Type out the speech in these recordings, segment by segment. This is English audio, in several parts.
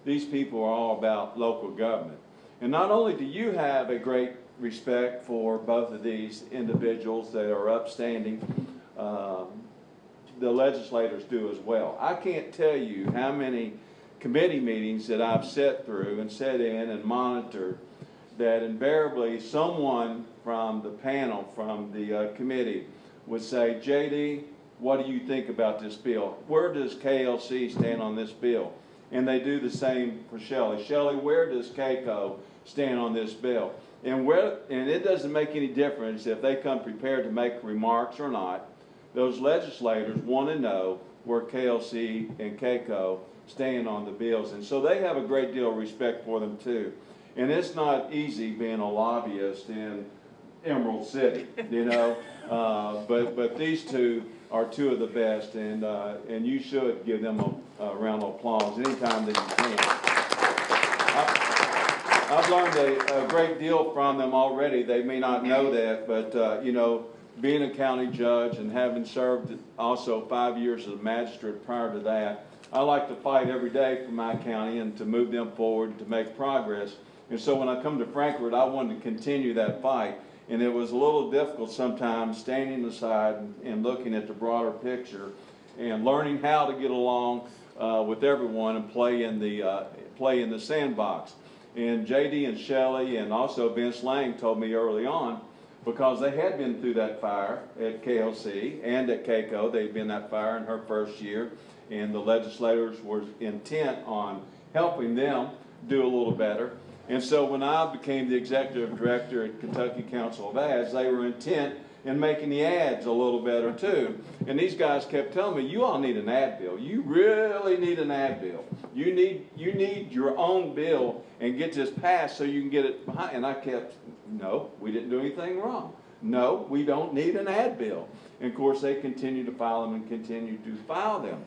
these people are all about local government. And not only do you have a great respect for both of these individuals that are upstanding, the legislators do as well. I can't tell you how many committee meetings that I've sat through and sat in and monitored that invariably someone from the panel, from the committee, would say, JD, what do you think about this bill? Where does KLC stand on this bill? And they do the same for Shelley. Shelley, where does KCO stand on this bill? And it doesn't make any difference if they come prepared to make remarks or not. Those legislators want to know where KLC and KCO stand on the bills. And so they have a great deal of respect for them too. And it's not easy being a lobbyist in Emerald City, you know. But these two are two of the best, and you should give them a round of applause anytime that you can. I've learned a great deal from them already. They may not know that, but you know, being a county judge and having served also 5 years as a magistrate prior to that, I like to fight every day for my county and to move them forward, to make progress. And so when I come to Frankfort, I wanted to continue that fight. And it was a little difficult sometimes standing aside and looking at the broader picture and learning how to get along with everyone and play in the sandbox. And JD and Shelley and also Vince Lang told me early on, because they had been through that fire at KLC and at KCO, they'd been that fire in her first year, and the legislators were intent on helping them do a little better. And so when I became the executive director at Kentucky Council of Ads, they were intent in making the ads a little better too. And these guys kept telling me, you all need an ad bill. You really need an ad bill. You need your own bill and get this passed so you can get it behind. And I kept, no, we didn't do anything wrong. No, we don't need an ad bill. And of course they continue to file them and continue to file them.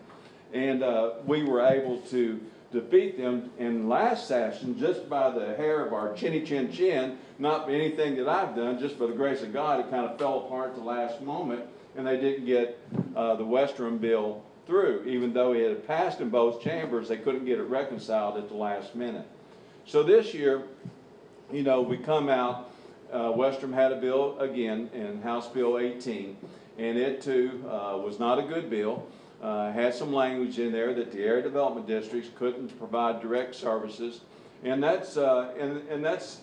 And we were able to defeat them in last session just by the hair of our chinny chin chin, not anything that I've done, just by the grace of God. It kind of fell apart at the last moment, and they didn't get the Western bill through. Even though it had passed in both chambers, they couldn't get it reconciled at the last minute. So this year, you know, we come out, Western had a bill again in House Bill 18, and it too was not a good bill. Had some language in there that the area development districts couldn't provide direct services, and that's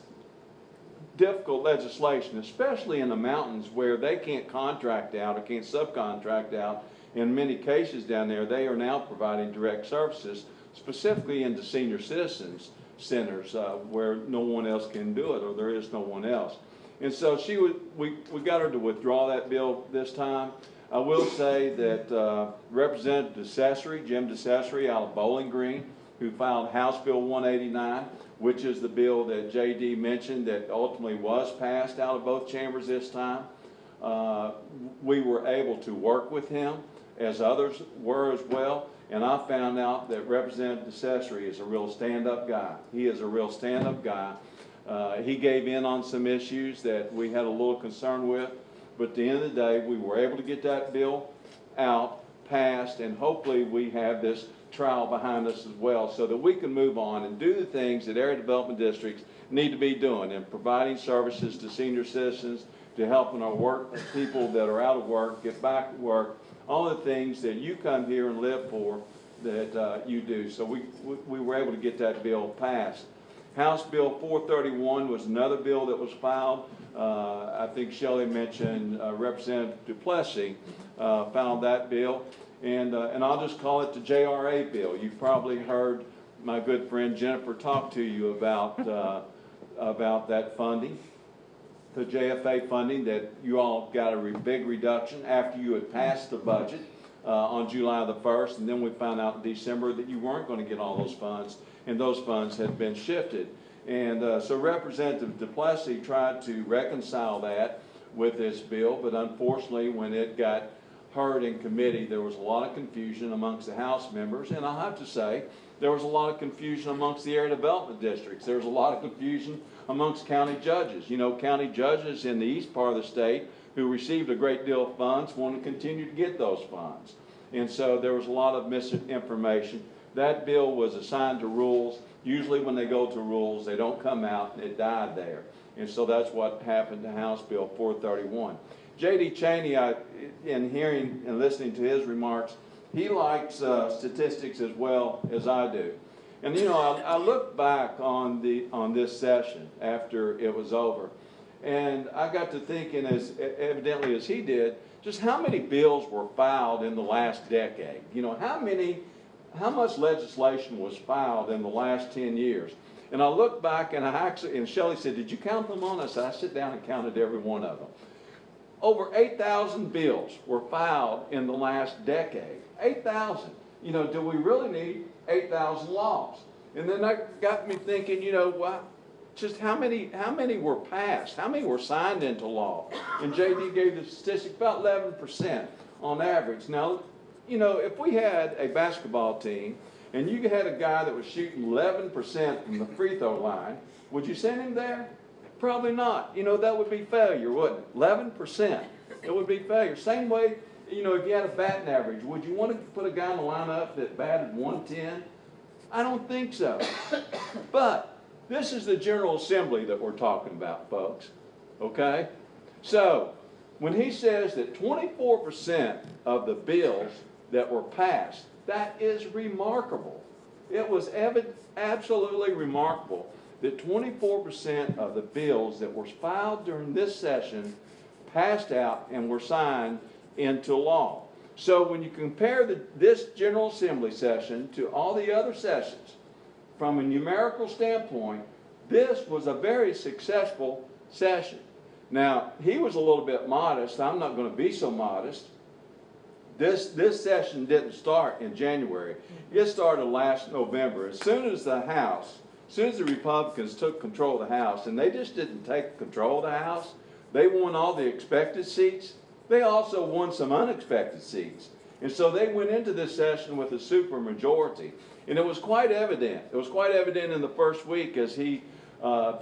difficult legislation, especially in the mountains where they can't contract out or can't subcontract out. In many cases down there, they are now providing direct services, specifically into senior citizens centers where no one else can do it, or there is no one else. And so we got her to withdraw that bill this time. I will say that Representative DeCesare, Jim DeCesare out of Bowling Green, who filed House Bill 189, which is the bill that JD mentioned that ultimately was passed out of both chambers this time. We were able to work with him, as others were as well, and I found out that Representative DeCesare is a real stand-up guy. He is a real stand-up guy. He gave in on some issues that we had a little concern with, but at the end of the day, we were able to get that bill out, passed, and hopefully we have this trial behind us as well so that we can move on and do the things that area development districts need to be doing and providing services to senior citizens, to helping our work people that are out of work get back to work, all the things that you come here and live for that you do. So we were able to get that bill passed. House Bill 431 was another bill that was filed. I think Shelley mentioned Representative Duplessis filed that bill. And I'll just call it the JRA bill. You've probably heard my good friend Jennifer talk to you about that funding, the JFA funding that you all got a big reduction after you had passed the budget on July the 1st, and then we found out in December that you weren't going to get all those funds, and those funds had been shifted. And so Representative Duplessis tried to reconcile that with this bill, but unfortunately when it got heard in committee, there was a lot of confusion amongst the House members, and I'll have to say there was a lot of confusion amongst the area development districts. There was a lot of confusion amongst county judges. You know, county judges in the east part of the state who received a great deal of funds want to continue to get those funds. And so there was a lot of misinformation. that bill was assigned to rules. Usually when they go to rules, they don't come out, and it died there. And so that's what happened to House Bill 431. J.D. Cheney, in hearing and listening to his remarks, he likes statistics as well as I do. And you know, I look back on this session after it was over, and I got to thinking, as evidently as he did, just how many bills were filed in the last decade. You know, how much legislation was filed in the last 10 years. And I look back, and Shelley said, "Did you count them on?" I said, "I sit down and counted every one of them." Over 8,000 bills were filed in the last decade. 8,000. You know, do we really need 8,000 laws? And then that got me thinking, you know, well, just how many were passed? How many were signed into law? And JD gave the statistic, about 11% on average. Now, you know, if we had a basketball team and you had a guy that was shooting 11% from the free throw line, would you send him there? Probably not. You know, that would be failure, wouldn't it? 11%. It would be failure. Same way, you know, if you had a batting average, would you want to put a guy in the lineup that batted 110? I don't think so. But this is the General Assembly that we're talking about, folks. Okay? So, when he says that 24% of the bills that were passed, that is remarkable. It was absolutely remarkable that 24% of the bills that were filed during this session passed out and were signed into law. So when you compare this General Assembly session to all the other sessions, from a numerical standpoint, this was a very successful session. Now, he was a little bit modest. I'm not going to be so modest. This session didn't start in January. It started last November. As soon as the Republicans took control of the House, and they just didn't take control of the House, they won all the expected seats. They also won some unexpected seats. And so they went into this session with a supermajority. And it was quite evident. It was quite evident in the first week, as he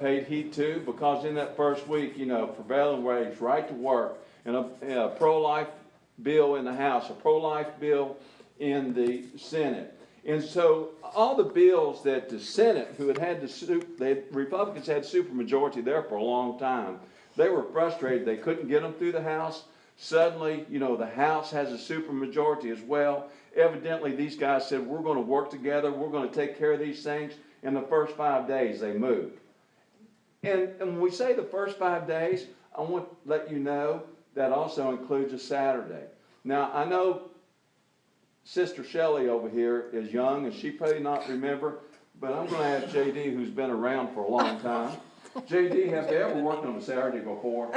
paid heed to, because in that first week, you know, prevailing wage, right to work, and a pro-life bill in the House, a pro-life bill in the Senate. And so all the bills that the Senate, the Republicans had supermajority there for a long time, they were frustrated. They couldn't get them through the House. Suddenly, you know, the House has a supermajority as well. Evidently, these guys said, we're going to work together. We're going to take care of these things. In the first 5 days, they moved. And when we say the first 5 days, I want to let you know that also includes a Saturday. Now, I know Sister Shelley over here is young, and she probably not remember, but I'm going to ask JD, who's been around for a long time. JD, have they ever worked on a Saturday before?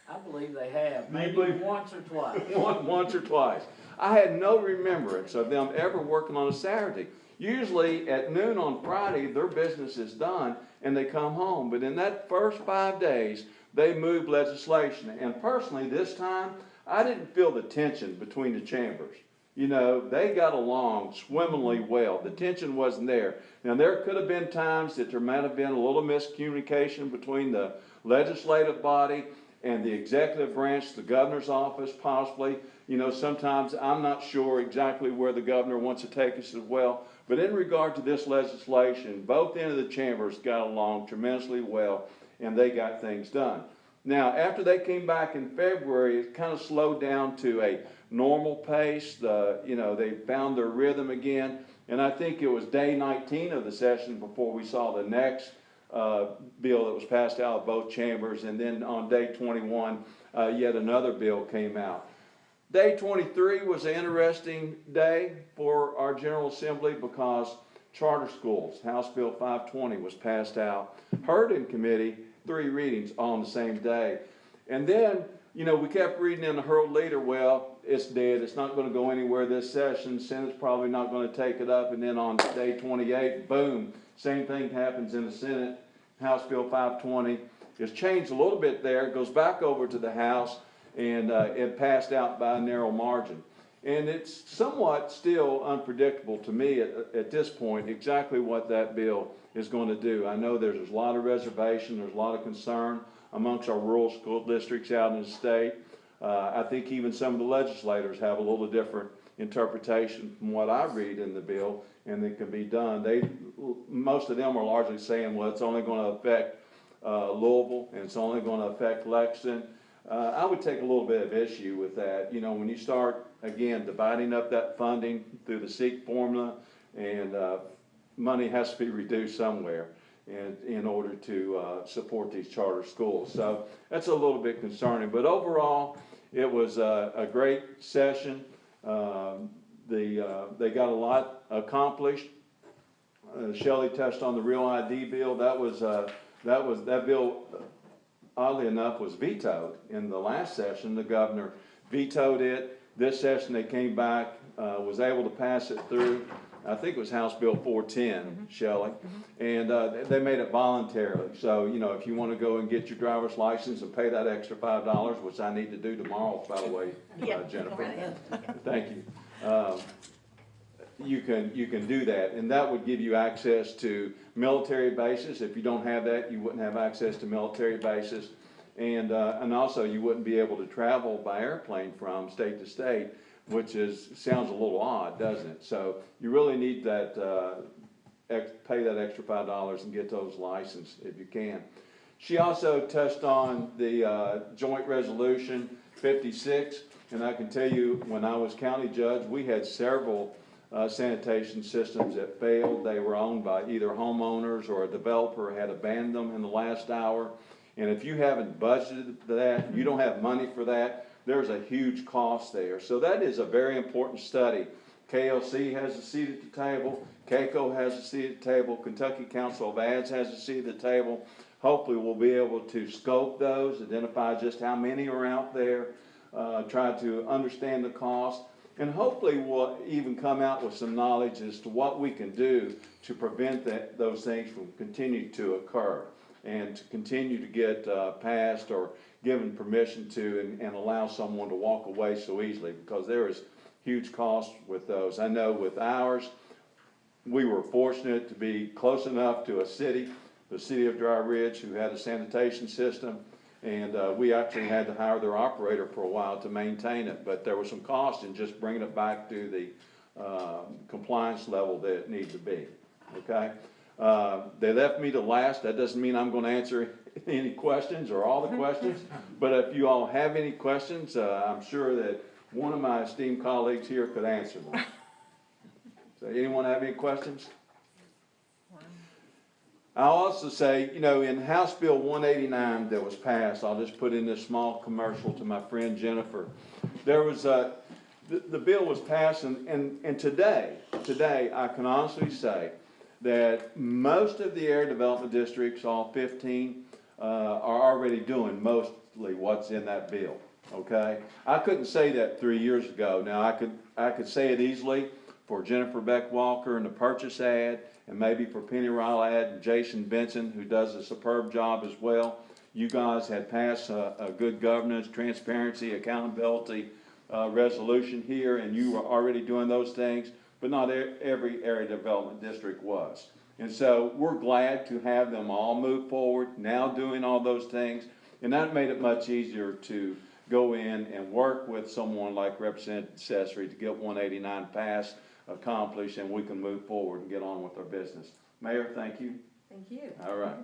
I believe they have, maybe once or twice. Once or twice. I had no remembrance of them ever working on a Saturday. Usually at noon on Friday, their business is done and they come home. But in that first 5 days, they moved legislation. And personally, this time, I didn't feel the tension between the chambers. You know, they got along swimmingly well. The tension wasn't there. Now, there could have been times that there might have been a little miscommunication between the legislative body and the executive branch, the governor's office, possibly. You know, sometimes I'm not sure exactly where the governor wants to take us as well. But in regard to this legislation, both ends of the chambers got along tremendously well, and they got things done. Now, after they came back in February, it kind of slowed down to a normal pace. You know, they found their rhythm again. And I think it was day 19 of the session before we saw the next bill that was passed out of both chambers. And then on day 21, yet another bill came out. Day 23 was an interesting day for our General Assembly because charter schools, House Bill 520, was passed out, heard in committee, 3 readings all on the same day. And then, you know, we kept reading in the Herald Leader, well, it's dead, it's not going to go anywhere this session, Senate's probably not going to take it up, and then on day 28, boom, same thing happens in the Senate, House Bill 520. It's changed a little bit there, it goes back over to the House, and it passed out by a narrow margin. And it's somewhat still unpredictable to me at this point exactly what that bill is going to do. I know there's a lot of reservation, there's a lot of concern amongst our rural school districts out in the state. I think even some of the legislators have a little different interpretation from what I read in the bill and it can be done. Most of them are largely saying, well, it's only going to affect Louisville, and it's only going to affect Lexington. I would take a little bit of issue with that. You know, when you start, again, dividing up that funding through the SEEK formula, and money has to be reduced somewhere in order to support these charter schools. So that's a little bit concerning. But overall, it was a great session. They got a lot accomplished. Shelley touched on the Real ID bill. That bill, oddly enough, was vetoed in the last session. The governor vetoed it. This session they came back, was able to pass it through. I think it was House Bill 410, Shelley, and they made it voluntarily. So, you know, if you want to go and get your driver's license and pay that extra $5, which I need to do tomorrow, by the way, Jennifer, thank you. You can do that, and that would give you access to military bases. If you don't have that, you wouldn't have access to military bases, and also you wouldn't be able to travel by airplane from state to state, which sounds a little odd, doesn't it? So you really need that pay that extra $5 and get those licensed if you can. She also touched on the joint resolution 56, and I can tell you, when I was county judge, we had several sanitation systems that failed. They were owned by either homeowners or a developer had abandoned them in the last hour. And if you haven't budgeted that, you don't have money for that, there's a huge cost there. So that is a very important study. KLC has a seat at the table. KCO has a seat at the table. Kentucky Council of Ads has a seat at the table. Hopefully we'll be able to scope those, identify just how many are out there, try to understand the cost, and hopefully we'll even come out with some knowledge as to what we can do to prevent those things from continuing to occur and to continue to get passed or given permission to and allow someone to walk away so easily, because there is huge cost with those. I know with ours, we were fortunate to be close enough to a city, the city of Dry Ridge, who had a sanitation system, and we actually had to hire their operator for a while to maintain it, but there was some cost in just bringing it back to the compliance level that it needed to be, okay? They left me to last. That doesn't mean I'm going to answer any questions or all the questions, but if you all have any questions, I'm sure that one of my esteemed colleagues here could answer them. So anyone have any questions? I'll also say, you know, in House Bill 189 that was passed, I'll just put in this small commercial to my friend Jennifer. There was the bill was passed, and today I can honestly say that most of the area development districts, all 15, are already doing mostly what's in that bill. Okay, I couldn't say that 3 years ago. Now I could say it easily for Jennifer Beck Walker and the purchase ad, and maybe for Penny Ryle and Jason Benson, who does a superb job as well. You guys had passed a good governance, transparency, accountability resolution here, and you were already doing those things, but not every area development district was. And so we're glad to have them all move forward, now doing all those things, and that made it much easier to go in and work with someone like Representative Cesare to get 189 passed, accomplished, and we can move forward and get on with our business. Mayor, thank you. Thank you. All right.